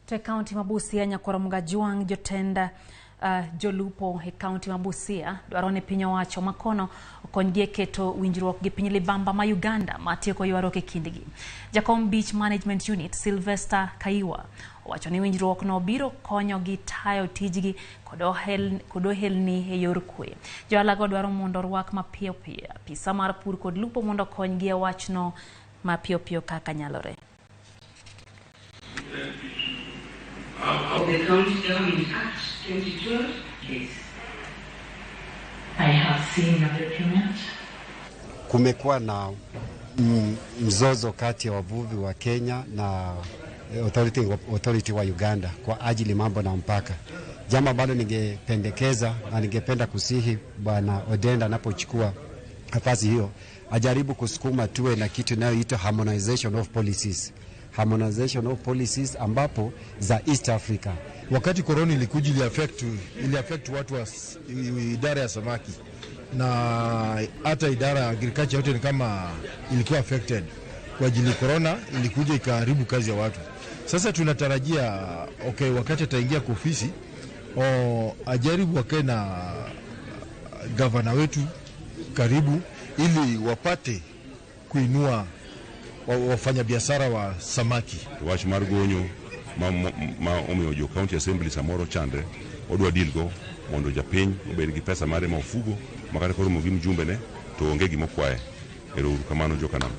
To kaunti Busia nyakoromuga juang jotenda Jolupo kaunti Busia dwarone piny owacho makono okonygie keto winjruok gi piny libamba ma Uganda matieko ywaruok e kindgi. Jakom Beach Management Unit Sylvester Kaiwa owacho ni winjruok no biro konyo gi tayo tijgi kod ohelni e yor kwe. Joalago dwaro mondo rwak mapiyo piyo apisa mar pur kod lupo mondo konygie wachno mapiyo piyo kaka nyalore. The County Government Act 2012, yes. I have seen the document. Kumekuwa na mzozo kati ya wavuvi wa Kenya na authority wa Uganda kwa ajili mambo na mpaka. Jambo ambalo ningependekeza na ningependa kusihi Bwana Odenda anapochukua nafasi hiyo ajaribu kusukuma tuwe na kitu inayoitwa harmonization of policies ambapo za East Africa. Wakati corona ilikuja ili affect watu wa idara ya samaki na hata idara ya agriculture yote ni kama ilikuwa affected. Kwa ajili corona ilikuja ikaharibu kazi ya watu. Sasa tunatarajia wakati ataingia kwa ofisi ajaribu wakae na gavana wetu karibu ili wapate kuinua wafanya biashara wa samaki. Wach mar gonyo ma omiyo jo county assembly samoro chande odwa dilgo mondo japiny obed gi pesa mare ma ofugo makata koro mogim jumbe ne to onge gimo kwaye. Ero kamano jo kanam.